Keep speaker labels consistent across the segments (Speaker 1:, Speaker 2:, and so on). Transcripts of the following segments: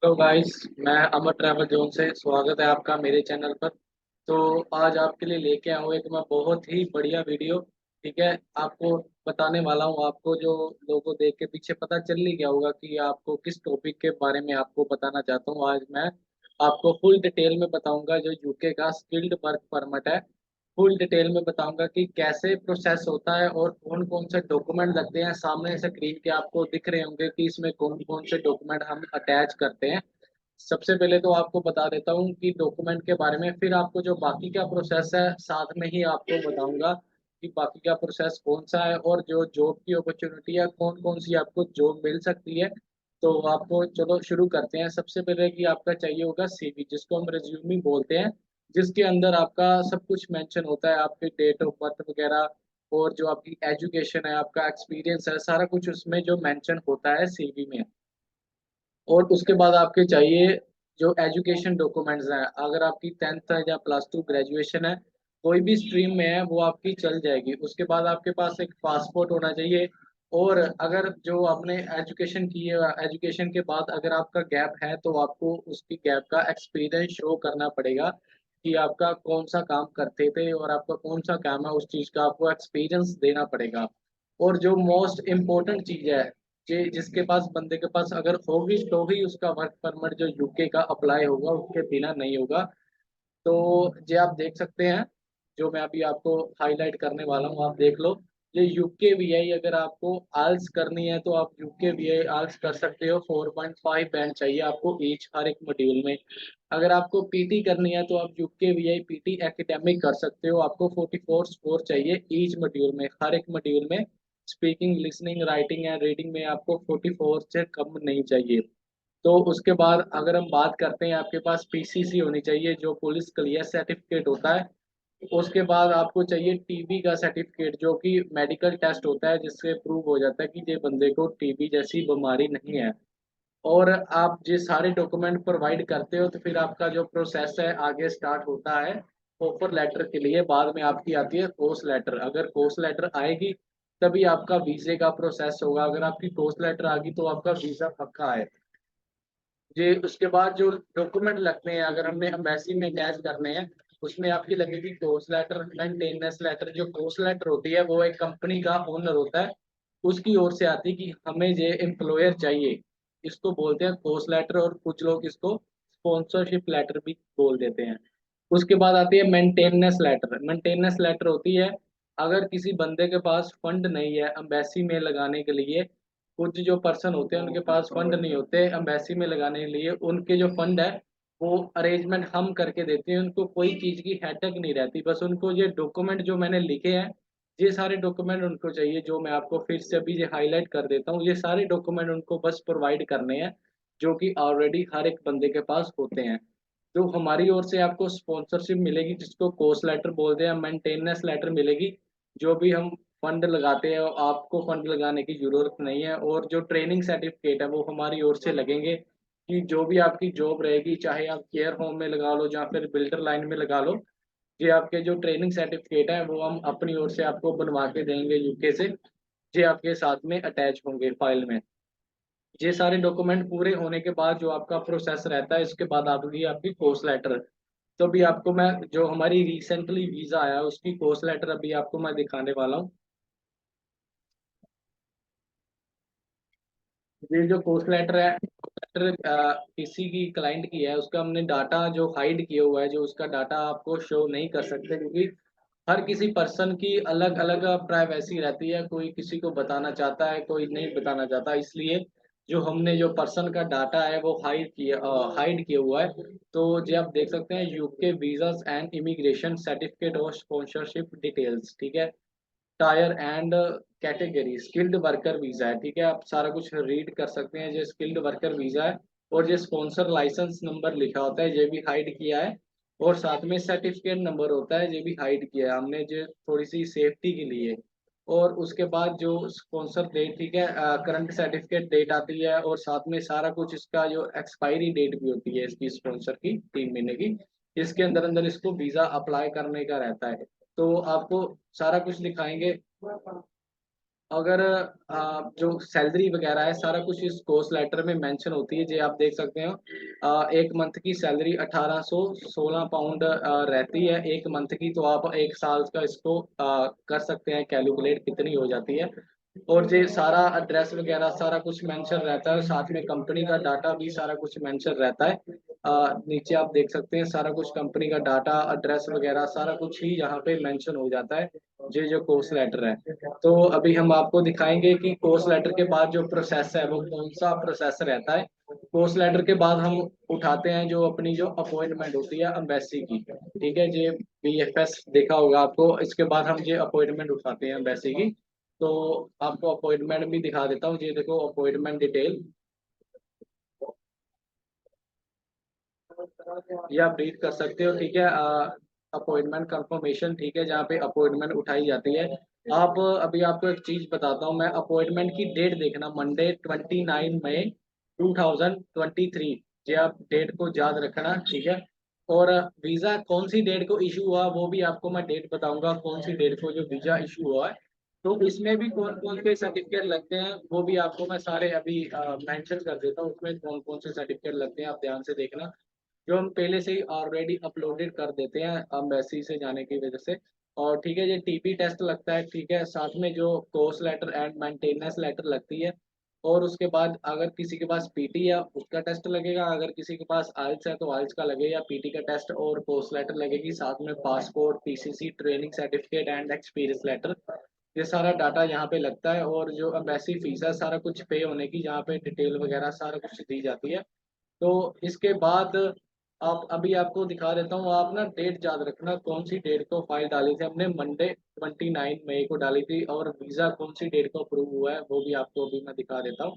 Speaker 1: Hello guys. मैं अमर travel zone से स्वागत है आपका मेरे चैनल पर। तो आज आपके लिए लेके आया हूँ एक मैं बहुत ही बढ़िया वीडियो। ठीक है। आपको बताने वाला हूँ। आपको जो लोगो देख के पीछे पता चल ही गया होगा कि आपको किस टॉपिक के बारे में आपको बताना चाहता हूँ। आज मैं आपको फुल डिटेल में बताऊंगा जो यूके का स्किल्ड वर्क परमिट है। फुल डिटेल में बताऊंगा कि कैसे प्रोसेस होता है और कौन कौन से डॉक्यूमेंट लगते हैं। सामने स्क्रीन के आपको दिख रहे होंगे कि इसमें कौन कौन से डॉक्यूमेंट हम अटैच करते हैं। सबसे पहले तो आपको बता देता हूँ कि डॉक्यूमेंट के बारे में, फिर आपको जो बाकी का प्रोसेस है साथ में ही आपको बताऊंगा कि बाकी का प्रोसेस कौन सा है और जो जॉब की अपॉर्चुनिटी है कौन कौन सी आपको जॉब मिल सकती है। तो आपको चलो शुरू करते हैं। सबसे पहले कि आपका चाहिए होगा सीवी, जिसको हम रिज्यूमी बोलते हैं, जिसके अंदर आपका सब कुछ मेंशन होता है, आपके डेट ऑफ बर्थ वगैरह और जो आपकी एजुकेशन है, आपका एक्सपीरियंस है, सारा कुछ उसमें जो मेंशन होता है सीवी में। और उसके बाद आपके चाहिए जो एजुकेशन डॉक्यूमेंट्स हैं। अगर आपकी 10th है या +2 ग्रेजुएशन है, कोई भी स्ट्रीम में है वो आपकी चल जाएगी। उसके बाद आपके पास एक पासपोर्ट होना चाहिए। और अगर जो आपने एजुकेशन की है, एजुकेशन के बाद अगर आपका गैप है तो आपको उसकी गैप का एक्सपीरियंस शो करना पड़ेगा कि आपका कौन सा काम करते थे और आपका कौन सा काम है, उस चीज़ का आपको एक्सपीरियंस देना पड़ेगा। और जो मोस्ट इम्पोर्टेंट चीज़ है कि जिसके पास बंदे के पास अगर होगी तो ही उसका वर्क परमिट जो यूके का अप्लाई होगा, उसके बिना नहीं होगा। तो ये आप देख सकते हैं, जो मैं अभी आपको हाईलाइट करने वाला हूँ, आप देख लो। ये यूके वीआई अगर आपको आल्स करनी है तो आप यूके वीआई आल्स कर सकते हो। 4.5 बैंड चाहिए आपको ईच हर एक मॉड्यूल में। अगर आपको पीटी करनी है तो आप यूके वीआई पीटी एकेडमिक कर सकते हो। आपको 44 स्कोर चाहिए ईच मॉड्यूल में, हर एक मॉड्यूल में। Speaking, listening, writing and reading में आपको 44 से कम नहीं चाहिए। तो उसके बाद अगर हम बात करते हैं, आपके पास पीसीसी होनी चाहिए जो पुलिस क्लियर सर्टिफिकेट होता है। उसके बाद आपको चाहिए टीबी का सर्टिफिकेट, जो कि मेडिकल टेस्ट होता है जिससे प्रूव हो जाता है कि ये बंदे को टीबी जैसी बीमारी नहीं है। और आप ये सारे डॉक्यूमेंट प्रोवाइड करते हो तो फिर आपका जो प्रोसेस है आगे स्टार्ट होता है ऑफर लेटर के लिए। बाद में आपकी आती है कोर्स लेटर। अगर कोर्स लेटर आएगी तभी आपका वीजे का प्रोसेस होगा। अगर आपकी कोर्स लेटर आ गई तो आपका वीजा पक्का है। ये उसके बाद जो डॉक्यूमेंट लगते हैं, अगर हमने एम्बेसी में अटैच करने हैं, उसमें आपकी लगेगी कोर्स लेटर, मेंटेनेंस लेटर। जो कोर्स लेटर होती है वो एक कंपनी का ओनर होता है, उसकी ओर से आती है कि हमें ये एम्प्लॉयर चाहिए। इसको बोलते हैं कोर्स लेटर, और कुछ लोग इसको स्पॉन्सरशिप लेटर भी बोल देते हैं। उसके बाद आती है मेंटेनेंस लेटर। मेंटेनेंस लेटर होती है अगर किसी बंदे के पास फंड नहीं है एम्बेसी में लगाने के लिए। कुछ जो पर्सन होते हैं उनके पास फंड नहीं होते एम्बेसी में लगाने के लिए, उनके जो फंड है वो अरेंजमेंट हम करके देते हैं। उनको कोई चीज़ की हेडक नहीं रहती, बस उनको ये डॉक्यूमेंट जो मैंने लिखे हैं, ये सारे डॉक्यूमेंट उनको चाहिए। जो मैं आपको फिर से अभी ये हाईलाइट कर देता हूँ, ये सारे डॉक्यूमेंट उनको बस प्रोवाइड करने हैं जो कि ऑलरेडी हर एक बंदे के पास होते हैं। जो हमारी ओर से आपको स्पॉन्सरशिप मिलेगी, जिसको कोर्स लेटर बोलते हैं, मेंटेनेंस लेटर मिलेगी। जो भी हम फंड लगाते हैं आपको फंड लगाने की जरूरत नहीं है। और जो ट्रेनिंग सर्टिफिकेट है वो हमारी ओर से लगेंगे कि जो भी आपकी जॉब रहेगी, चाहे आप केयर होम में लगा लो या फिर बिल्डर लाइन में लगा लो, ये आपके जो ट्रेनिंग सर्टिफिकेट है वो हम अपनी ओर से आपको बनवा के देंगे यूके से। ये आपके साथ में अटैच होंगे फाइल में। ये सारे डॉक्यूमेंट पूरे होने के बाद जो आपका प्रोसेस रहता है, इसके बाद आती है आपकी कोर्स लेटर। तो अभी आपको मैं जो हमारी रिसेंटली वीजा आया है उसकी कोर्स लेटर अभी आपको मैं दिखाने वाला हूँ। ये जो कोर्स लेटर है, लेटर किसी की क्लाइंट की है, उसका हमने डाटा जो हाइड किया हुआ है, जो उसका डाटा आपको शो नहीं कर सकते, क्योंकि हर किसी पर्सन की अलग अलग प्राइवेसी रहती है। कोई किसी को बताना चाहता है, कोई नहीं बताना चाहता, इसलिए जो हमने जो पर्सन का डाटा है वो हाइड किया हुआ है। तो जी आप देख सकते हैं UK visas and immigration certificate और स्पॉन्सरशिप डिटेल्स। ठीक है। Tyre and category skilled worker visa है। ठीक है, आप सारा कुछ रीड कर सकते हैं। जो स्किल्ड वर्कर वीजा है और जो स्पॉन्सर लाइसेंस नंबर लिखा होता है ये भी हाइड किया है। और साथ में सर्टिफिकेट नंबर होता है, ये भी हाइड किया है हमने, जो थोड़ी सी सेफ्टी के लिए। और उसके बाद जो स्पॉन्सर डेट, ठीक है, करंट सर्टिफिकेट डेट आती है, और साथ में सारा कुछ इसका जो एक्सपायरी डेट भी होती है इसकी स्पॉन्सर की 3 महीने की। इसके अंदर अंदर इसको वीजा अप्लाई करने का रहता है। तो आपको सारा कुछ दिखाएंगे। अगर जो सैलरी वगैरह है सारा कुछ इस कोर्स लेटर में मेंशन होती है। जो आप देख सकते हो, एक मंथ की सैलरी 1816 पाउंड रहती है एक मंथ की। तो आप एक साल का इसको कर सकते हैं कैलकुलेट कितनी हो जाती है। और ये सारा एड्रेस वगैरह सारा कुछ मेंशन रहता है, साथ में कंपनी का डाटा भी सारा कुछ मेंशन रहता है। नीचे आप देख सकते हैं सारा कुछ कंपनी का डाटा एड्रेस वगैरह सारा कुछ ही यहाँ पे मेंशन हो जाता है। ये जो कोर्स लेटर है, तो अभी हम आपको दिखाएंगे कि कोर्स लेटर के बाद जो प्रोसेस है वो कौन सा प्रोसेस रहता है। कोर्स लेटर के बाद हम उठाते हैं जो अपनी जो अपॉइंटमेंट होती है एम्बेसी की। ठीक है, ये BFS देखा होगा आपको। इसके बाद हम ये अपॉइंटमेंट उठाते हैं एम्बेसी की। तो आपको अपॉइंटमेंट भी दिखा देता हूँ। ये देखो अपॉइंटमेंट डिटेल, ये आप रीड कर सकते हो। ठीक है, अपॉइंटमेंट कंफर्मेशन, ठीक है, जहाँ पे अपॉइंटमेंट उठाई जाती है। आप अभी आपको एक चीज बताता हूँ मैं। अपॉइंटमेंट की डेट देखना, मंडे 29 मई 2023। ये आप डेट को याद रखना, ठीक है। और वीजा कौन सी डेट को इशू हुआ वो भी आपको मैं डेट बताऊंगा, कौन सी डेट को जो वीजा इशू हुआ है। तो इसमें भी कौन कौन से सर्टिफिकेट लगते हैं वो भी आपको मैं सारे अभी मेंशन कर देता हूँ। उसमें कौन कौन से सर्टिफिकेट लगते हैं आप ध्यान से देखना, जो हम पहले से ही ऑलरेडी अपलोडेड कर देते हैं एम्बेसी से जाने की वजह से। और ठीक है, ये TB टेस्ट लगता है, ठीक है, साथ में जो course letter and maintenance letter लगती है। और उसके बाद अगर किसी के पास PT है उसका टेस्ट लगेगा, अगर किसी के पास आइल्स है तो आइल्स का लगेगा, PT का टेस्ट और कोर्स लेटर लगेगी, साथ में passport, PCC, training certificate and experience letter. ये सारा डाटा यहाँ पे लगता है। और जो एम्बेसी फीस है सारा कुछ पे होने की यहाँ पे डिटेल वगैरह सारा कुछ दी जाती है। तो इसके बाद आप अभी आपको दिखा देता हूँ। आप ना डेट याद रखना, कौन सी डेट को फाइल डाली थी हमने, मंडे 29 मई को डाली थी। और वीज़ा कौन सी डेट को अप्रूव हुआ है वो भी आपको अभी मैं दिखा देता हूँ।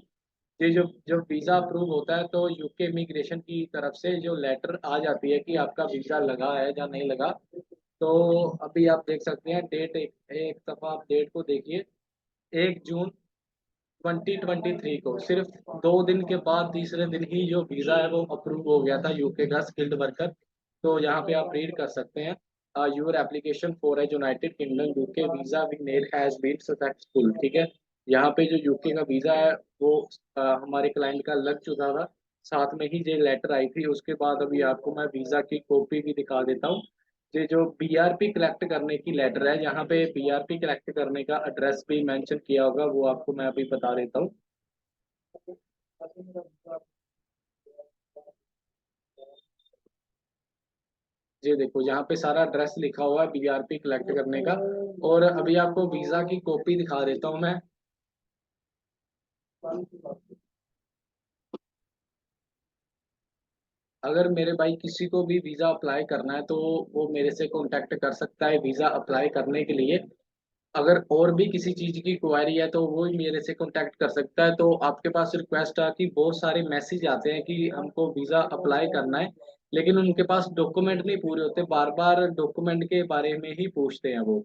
Speaker 1: ये जो जो वीज़ा अप्रूव होता है तो UK इमिग्रेशन की तरफ से जो लेटर आ जाती है कि आपका वीज़ा लगा है या नहीं लगा। तो अभी आप देख सकते हैं डेट, एक दफ़ा आप डेट को देखिए। 1 जून 2023 को, सिर्फ 2 दिन के बाद तीसरे दिन ही जो वीजा है वो अप्रूव हो गया था UK का स्किल्ड वर्कर। तो यहाँ पे आप रीड कर सकते हैं, your application for a United Kingdom UK visa we mail has been successful. ठीक है, यहाँ पे जो UK का वीजा है वो हमारे क्लाइंट का लग चुका था। साथ में ही जो लेटर आई थी उसके बाद अभी आपको मैं वीजा की कॉपी भी दिखा देता हूँ। ये जो BRP कलेक्ट करने की लेटर है, यहाँ पे BRP कलेक्ट करने का एड्रेस भी मेंशन किया होगा, वो आपको मैं अभी बता देता हूँ। ये देखो यहाँ पे सारा एड्रेस लिखा हुआ है BRP कलेक्ट करने का। और अभी आपको वीजा की कॉपी दिखा देता हूँ मैं। अगर मेरे भाई किसी को भी वीजा अप्लाई करना है तो वो मेरे से कांटेक्ट कर सकता है वीजा अप्लाई करने के लिए। अगर और भी किसी चीज़ की क्वारी है तो वो ही मेरे से कांटेक्ट कर सकता है। तो आपके पास रिक्वेस्ट है कि बहुत सारे मैसेज आते हैं कि हमको वीज़ा अप्लाई करना है, लेकिन उनके पास डॉक्यूमेंट नहीं पूरे होते, बार बार डॉक्यूमेंट के बारे में ही पूछते हैं वो।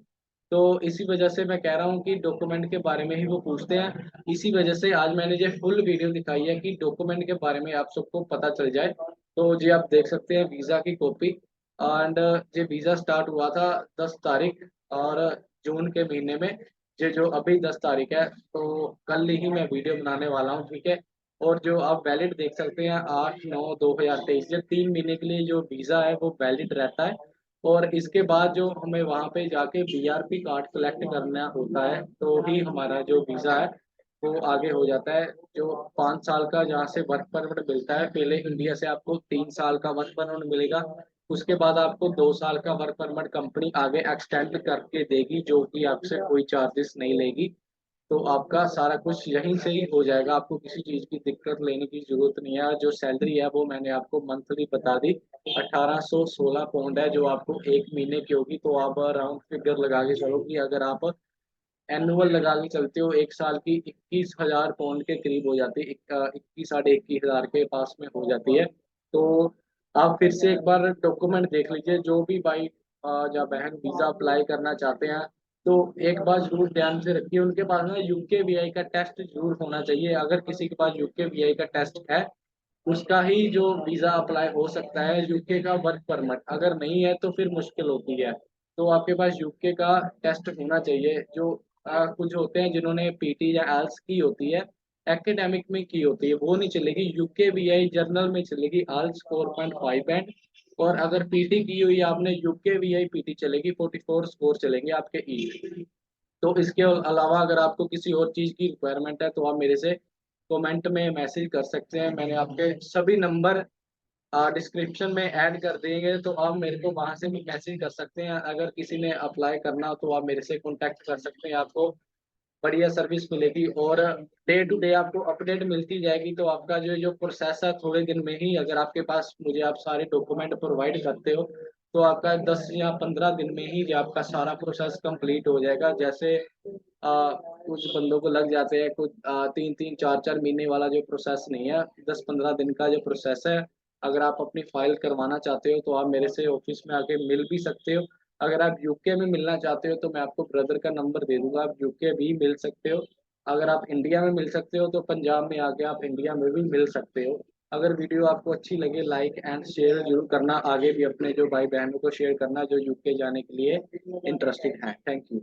Speaker 1: तो इसी वजह से मैं कह रहा हूँ कि डॉक्यूमेंट के बारे में ही वो पूछते हैं। इसी वजह से आज मैंने ये फुल वीडियो दिखाई है कि डॉक्यूमेंट के बारे में आप सबको पता चल जाए। तो जी आप देख सकते हैं वीज़ा की कॉपी। एंड ये वीज़ा स्टार्ट हुआ था 10 तारीख, और जून के महीने में। ये जो अभी 10 तारीख है तो कल ही मैं वीडियो बनाने वाला हूँ, ठीक है। और जो आप वैलिड देख सकते हैं 8/9/2023, ये 3 महीने के लिए जो वीज़ा है वो वैलिड रहता है। और इसके बाद जो हमें वहाँ पे जाके BRP कार्ड कलेक्ट करना होता है तो ही हमारा जो वीज़ा है वो आगे हो जाता है। जो 5 साल का जहाँ से वर्क परमिट मिलता है, पहले इंडिया से आपको 3 साल का वर्क परमिट मिलेगा। उसके बाद आपको 2 साल का वर्क परमिट कंपनी आगे एक्सटेंड करके देगी, जो कि आपसे कोई चार्जेस नहीं लेगी। तो आपका सारा कुछ यहीं से ही हो जाएगा, आपको किसी चीज़ की दिक्कत लेने की जरूरत नहीं है। जो सैलरी है वो मैंने आपको मंथली बता दी, 1816 पाउंड है जो आपको एक महीने की होगी। तो आप राउंड फिगर लगा के चलो कि अगर आप एनुअल लगा के चलते हो एक साल की 21,000 पाउंड के करीब हो जाती है, 21 साढ़े 21 हजार के पास में हो जाती है। तो आप फिर से एक बार डॉक्यूमेंट देख लीजिए, जो भी भाई या बहन वीज़ा अप्लाई करना चाहते हैं तो एक बात जरूर ध्यान से रखिए, उनके पास ना UK VI का टेस्ट जरूर होना चाहिए। अगर किसी के पास UK VI का टेस्ट है उसका ही जो वीज़ा अप्लाई हो सकता है। UK का वर्क परमिट अगर नहीं है तो फिर मुश्किल होती है। तो आपके पास UK का टेस्ट होना चाहिए, जो कुछ होते हैं जिन्होंने पीटी या एल्स की होती है, एकेडमिक में की होती है, वो नहीं चलेगी। यूकेवीआई जर्नल में चलेगी आल्स 4.5 बैंड। और अगर पीटी की हुई आपने, यूकेवीआई पीटी चलेगी, 44 स्कोर चलेंगे आपके ई। तो इसके अलावा अगर आपको किसी और चीज़ की रिक्वायरमेंट है तो आप मेरे से कमेंट में मैसेज कर सकते हैं। मैंने आपके सभी नंबर डिस्क्रिप्शन में ऐड कर देंगे, तो आप मेरे को वहां से भी मैसेज कर सकते हैं। अगर किसी ने अप्लाई करना हो तो आप मेरे से कांटेक्ट कर सकते हैं, आपको बढ़िया सर्विस मिलेगी। और डे टू डे आपको अपडेट मिलती जाएगी। तो आपका जो जो प्रोसेस है, थोड़े दिन में ही अगर आपके पास मुझे आप सारे डॉक्यूमेंट प्रोवाइड करते हो तो आपका 10 या 15 दिन में ही जो आपका सारा प्रोसेस कंप्लीट हो जाएगा। जैसे कुछ बंदों को लग जाते हैं, कुछ 3 3 4 4 महीने वाला जो प्रोसेस नहीं है, 10 15 दिन का जो प्रोसेस है। अगर आप अपनी फाइल करवाना चाहते हो तो आप मेरे से ऑफिस में आके मिल भी सकते हो। अगर आप यूके में मिलना चाहते हो तो मैं आपको ब्रदर का नंबर दे दूंगा, आप यूके भी मिल सकते हो। अगर आप इंडिया में मिल सकते हो तो पंजाब में आके आप इंडिया में भी मिल सकते हो। अगर वीडियो आपको अच्छी लगे, लाइक एंड शेयर जरूर करना, आगे भी अपने जो भाई बहनों को शेयर करना जो यूके जाने के लिए इंटरेस्टेड हैं। Thank you.